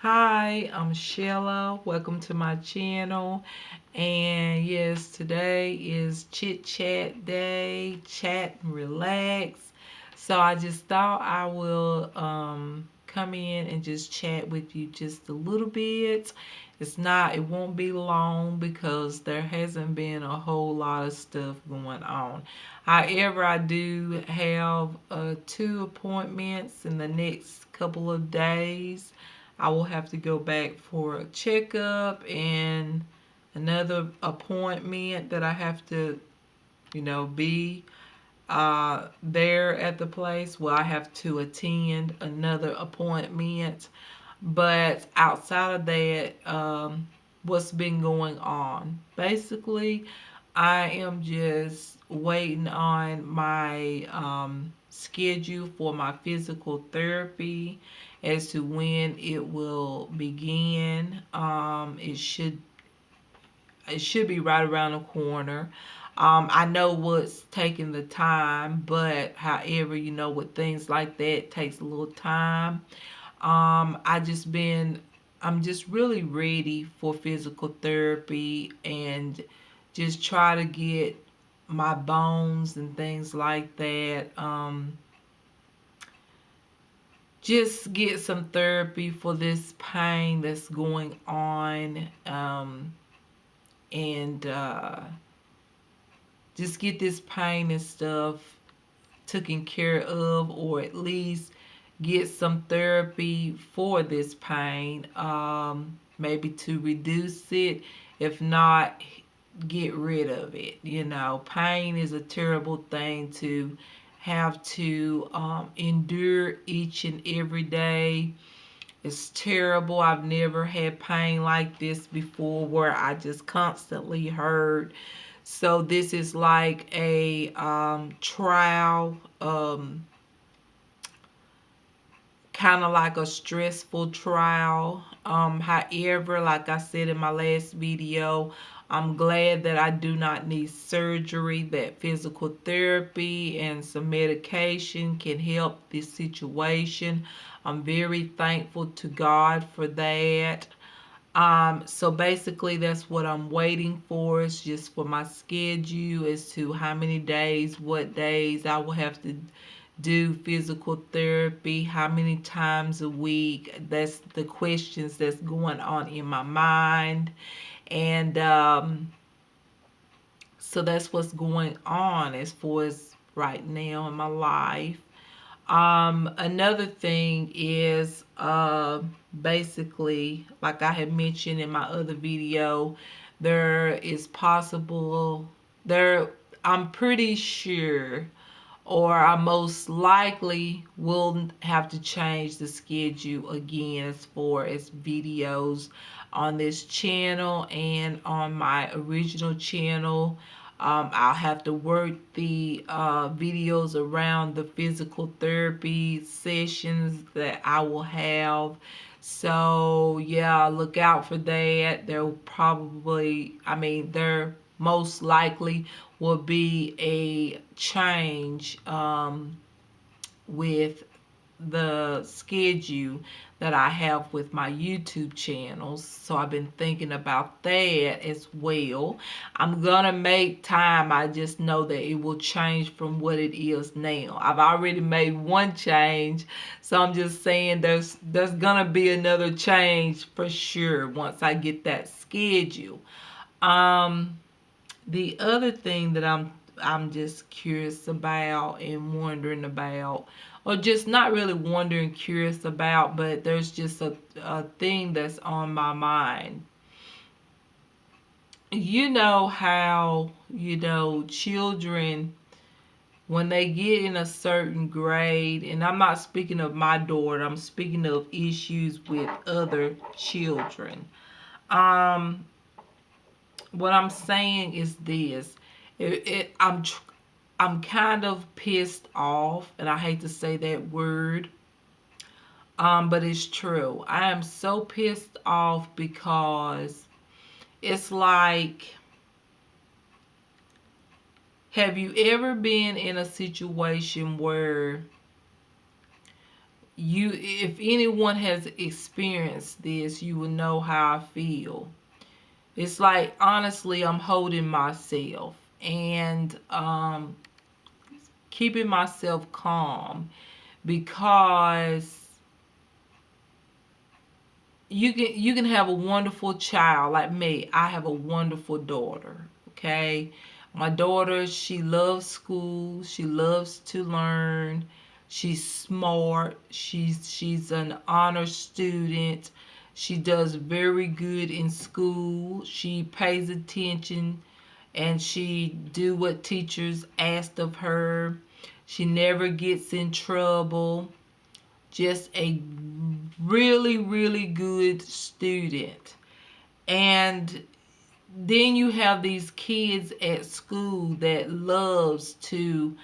Hi, I'm Sheila. Welcome to my channel. And yes, today is chit chat day, chat and relax. So I just thought I will come in and just chat with you just a little bit. It won't be long because there hasn't been a whole lot of stuff going on. However, I do have two appointments in the next couple of days. I will have to go back for a checkup and another appointment that I have to, be there at the place. Well, I have to attend another appointment. But outside of that, what's been going on? Basically, I am just waiting on my schedule for my physical therapy as to when it will begin. It should be right around the corner. I know what's taking the time, but however, with things like that, it takes a little time. I just been I'm just really ready for physical therapy and just try to get my bones and things like that. Just get some therapy for this pain that's going on. And just get this pain and stuff taken care of, or at least get some therapy for this pain, maybe to reduce it, if not get rid of it. Pain is a terrible thing to have to endure each and every day. It's terrible. I've never had pain like this before where I just constantly hurt. So this is like a trial, kind of like a stressful trial. However, like I said in my last video, I'm glad that I do not need surgery, that physical therapy and some medication can help this situation. I'm very thankful to God for that. So basically that's what I'm waiting for. It's just for my schedule as to how many days, what days I will have to do physical therapy, how many times a week. That's the questions that's going on in my mind. And so that's what's going on as far as right now in my life. Another thing is basically, like I had mentioned in my other video, there is possible, there, I'm pretty sure, or I most likely will have to change the schedule again as far as videos on this channel and on my original channel. I'll have to work the videos around the physical therapy sessions that I will have. So, yeah, look out for that. There probably, there most likely will be a change with the schedule that I have with my YouTube channels. So I've been thinking about that as well. I'm gonna make time. I just know that it will change from what it is now. I've already made one change, so I'm just saying there's gonna be another change for sure once I get that schedule. Um, the other thing that I'm just curious about and wondering about, or just not really wondering, curious about, but there's just a thing that's on my mind. You know how, children, when they get in a certain grade, and I'm not speaking of my daughter, I'm speaking of issues with other children. Um, what I'm saying is this. I'm kind of pissed off, and I hate to say that word, but it's true. I am so pissed off because it's like, have you ever been in a situation where if anyone has experienced this, you will know how I feel. It's like, honestly, I'm holding myself and keeping myself calm, because you can have a wonderful child like me. I have a wonderful daughter. Okay, my daughter, she loves school. She loves to learn. She's smart. She's an honor student. She does very good in school. She pays attention and she do what teachers asked of her. She never gets in trouble. Just a really, really good student. And then you have these kids at school that loves to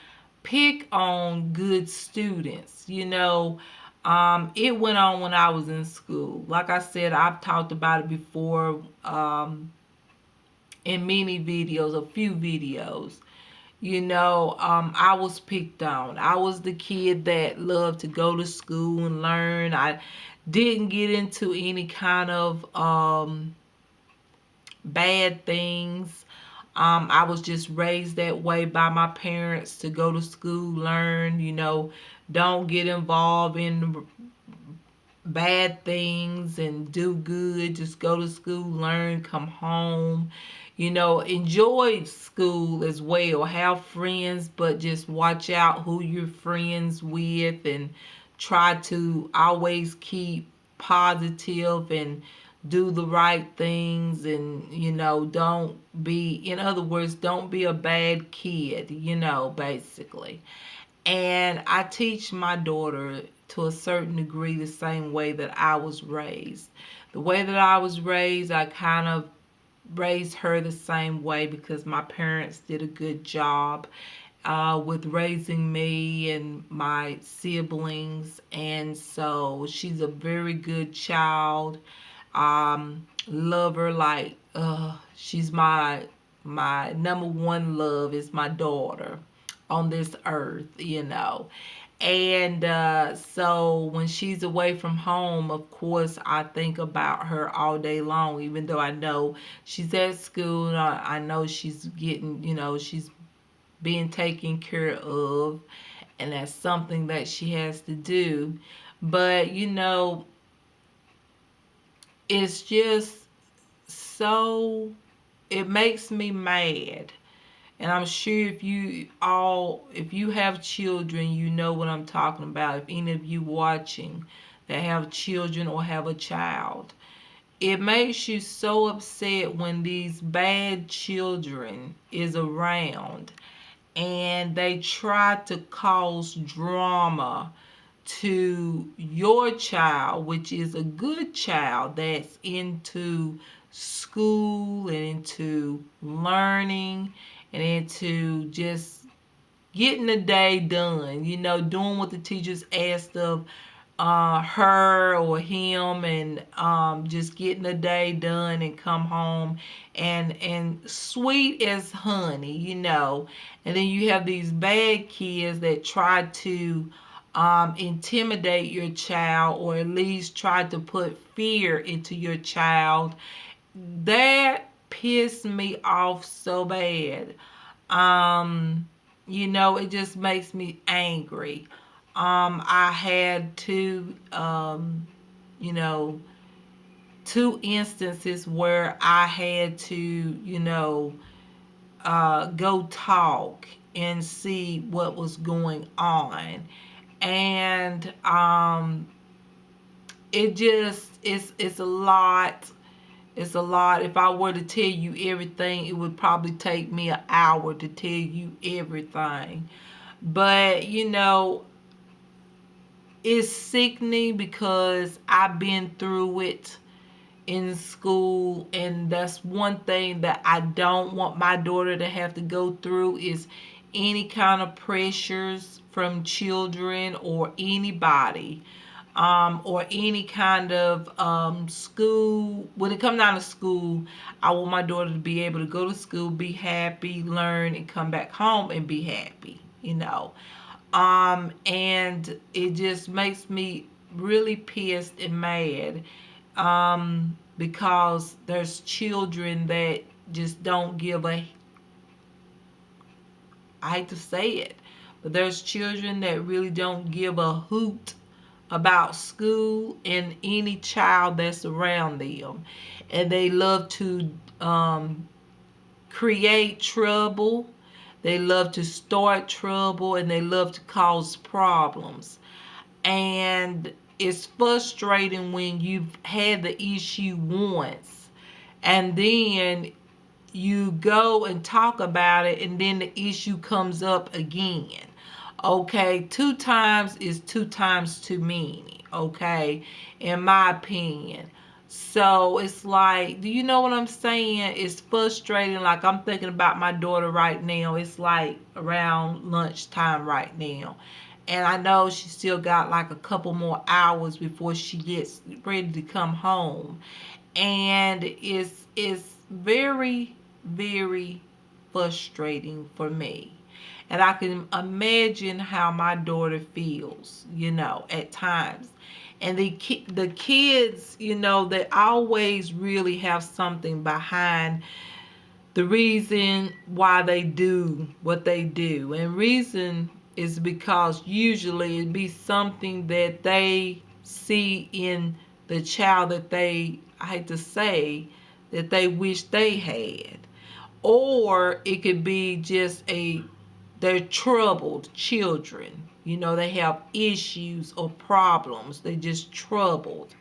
pick on good students. It went on when I was in school. Like I said, I've talked about it before, in many videos, a few videos. I was picked on. I was the kid that loved to go to school and learn. I didn't get into any kind of bad things. I was just raised that way by my parents, to go to school, learn, don't get involved in bad things and do good. Just go to school, learn, come home. Enjoy school as well. Have friends, but just watch out who you're friends with, and try to always keep positive and do the right things. And don't be, in other words, don't be a bad kid, basically. And I teach my daughter to a certain degree the same way that I was raised. The way that I was raised, I kind of raised her the same way, because my parents did a good job with raising me and my siblings. And so she's a very good child. Love her like, she's my number one love is my daughter on this earth. And so when she's away from home, of course, I think about her all day long, even though I know she's at school. I know she's getting, she's being taken care of, and that's something that she has to do. But, it's just so, it makes me mad. And I'm sure if you have children, you know what I'm talking about. If any of you watching that have children or have a child, it makes you so upset when these bad children is around and they try to cause drama to your child, which is a good child that's into school and into learning and into just getting the day done, doing what the teachers asked of her or him, and just getting the day done and come home and sweet as honey, and then you have these bad kids that try to intimidate your child, or at least try to put fear into your child. That pissed me off so bad. It just makes me angry. I had you know, two instances where I had to, go talk and see what was going on. And it's a lot. It's a lot. If I were to tell you everything, it would probably take me an hour to tell you everything. But, it's sickening because I've been through it in school, and that's one thing that I don't want my daughter to have to go through, is any kind of pressures from children or anybody, or any kind of school. When it comes down to school, I want my daughter to be able to go to school, be happy, learn, and come back home and be happy. And it just makes me really pissed and mad, because there's children that just don't give a, I hate to say it, but there's children that really don't give a hoot about school and any child that's around them. And they love to create trouble. They love to start trouble and they love to cause problems. And it's frustrating when you've had the issue once and then you go and talk about it and then the issue comes up again. Okay, two times is two times too many, okay, in my opinion. So it's like, do you know what I'm saying? It's frustrating. Like, I'm thinking about my daughter right now. It's like around lunchtime right now. And I know she still got like a couple more hours before she gets ready to come home. And it's very, very frustrating for me. And I can imagine how my daughter feels, at times. And the kids, they always really have something behind the reason why they do what they do. And reason is because usually it be something that they see in the child that they, I hate to say, that they wish they had. Or it could be just they're troubled children. They have issues or problems. They're just troubled.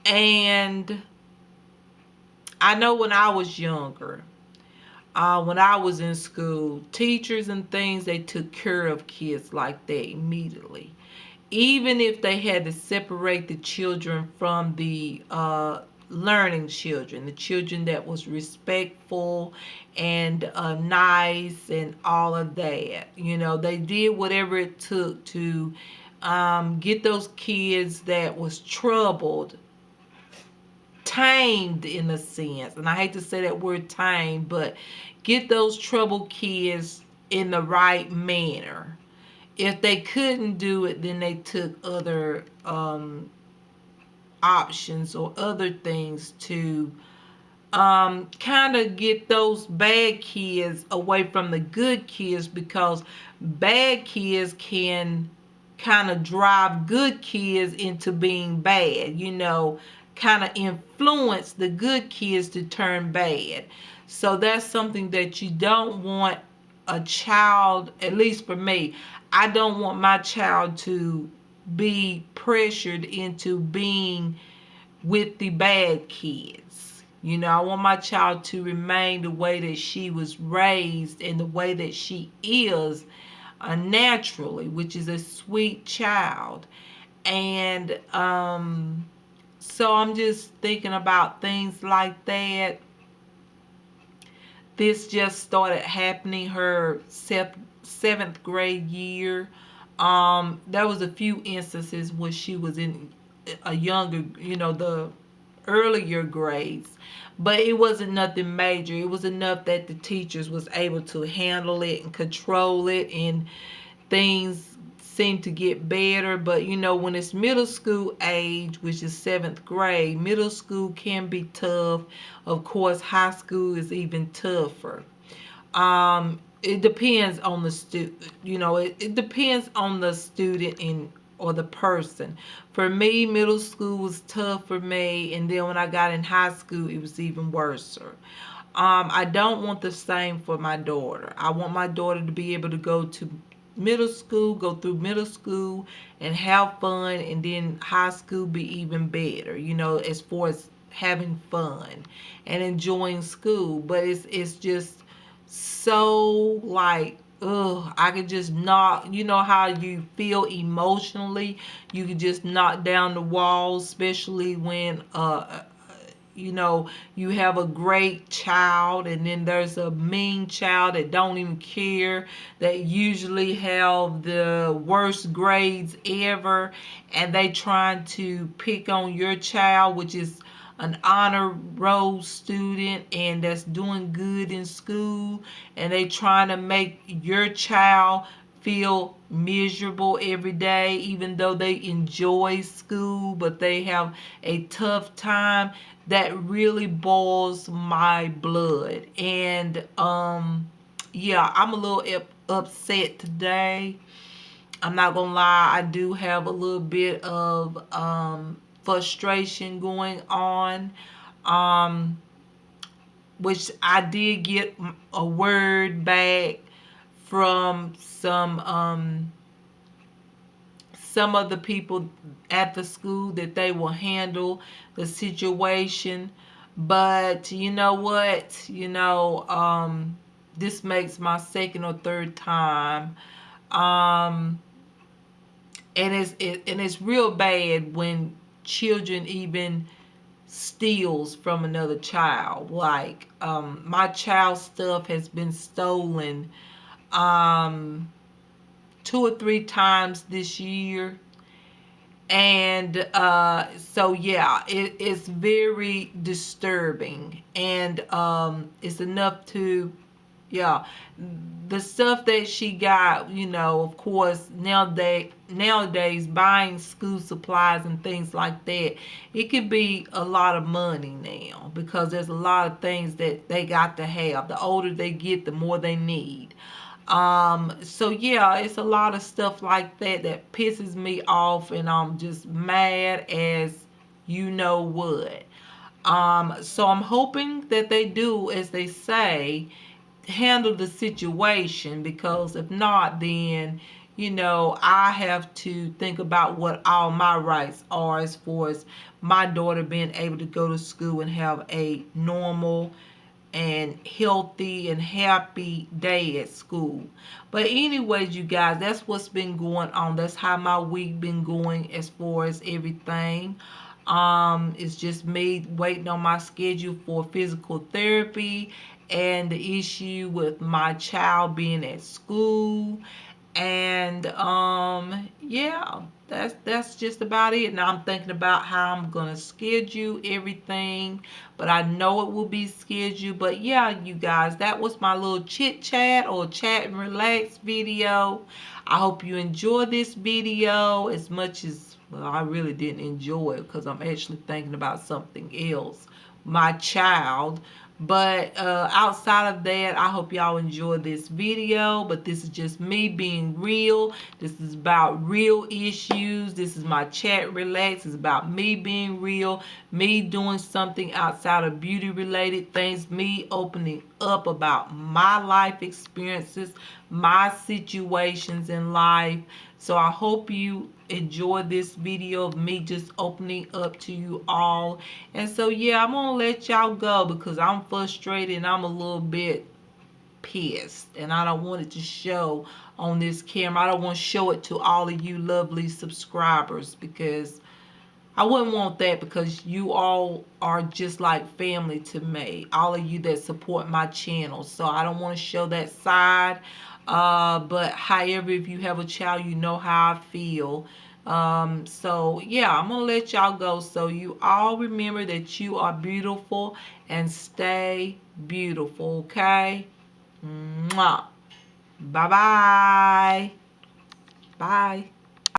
And I know when I was younger, when I was in school, teachers and things, they took care of kids like that immediately. Even if they had to separate the children from the learning children, the children that was respectful and nice and all of that. They did whatever it took to get those kids that was troubled tamed in a sense. And I hate to say that word tamed, but get those troubled kids in the right manner. If they couldn't do it, then they took other options or other things to kind of get those bad kids away from the good kids, because bad kids can kind of drive good kids into being bad, kind of influence the good kids to turn bad. So that's something that you don't want a child, at least for me, I don't want my child to be pressured into being with the bad kids. I want my child to remain the way that she was raised and the way that she is naturally, which is a sweet child. And so I'm just thinking about things like that. This just started happening her seventh grade year. There was a few instances when she was in a younger, the earlier grades, but it wasn't nothing major. It was enough that the teachers was able to handle it and control it, and things seem to get better. But when it's middle school age, which is seventh grade, middle school can be tough. Of course, high school is even tougher. It depends on the student. It depends on the student and or the person. For me, middle school was tough for me, and then when I got in high school, it was even worse. I don't want the same for my daughter. I want my daughter to be able to go to middle school, go through middle school and have fun, and then high school be even better, as far as having fun and enjoying school. But it's just so like, ugh, I could just knock, how you feel emotionally, you could just knock down the walls, especially when you have a great child and then there's a mean child that don't even care, that usually have the worst grades ever, and they trying to pick on your child, which is an honor roll student and that's doing good in school, and they trying to make your child feel miserable every day, even though they enjoy school, but they have a tough time. That really boils my blood. And yeah, I'm a little upset today. I'm not gonna lie, I do have a little bit of frustration going on. Um, which I did get a word back from some of the people at the school that they will handle the situation. But you know what? This makes my second or third time. Um, and it's real bad when children even steals from another child. Like my child's stuff has been stolen um 2 or 3 times this year. And so yeah, it's very disturbing. And it's enough to, yeah, the stuff that she got, of course, nowadays buying school supplies and things like that, it could be a lot of money now, because there's a lot of things that they got to have. The older they get, the more they need. So yeah, it's a lot of stuff like that that pisses me off, and I'm just mad as you know what. So I'm hoping that they do as they say, handle the situation, because if not, then I have to think about what all my rights are, as far as my daughter being able to go to school and have a normal and healthy and happy day at school. But anyways, you guys, that's what's been going on. That's how my week been going as far as everything. It's just me waiting on my schedule for physical therapy, and the issue with my child being at school. And yeah, that's just about it. Now I'm thinking about how I'm gonna schedule everything, but I know it will be scheduled. But yeah, you guys, that was my little chit chat or chat and relax video. I hope you enjoyed this video as much as, well, I really didn't enjoy it, because I'm actually thinking about something else, my child. But outside of that, I hope y'all enjoyed this video. But this is just me being real. This is about real issues. This is my chat relax. It's about me being real, me doing something outside of beauty related things, me opening up about my life experiences, my situations in life. So I hope you enjoy this video of me just opening up to you all. And so yeah, I'm gonna let y'all go, because I'm frustrated and I'm a little bit pissed, and I don't want it to show on this camera. I don't want to show it to all of you lovely subscribers, because I wouldn't want that, because you all are just like family to me. All of you that support my channel. So I don't want to show that side. But however, if you have a child, you know how I feel. So yeah, I'm going to let y'all go. So you all remember that you are beautiful, and stay beautiful, okay? Mwah. Bye-bye. Bye.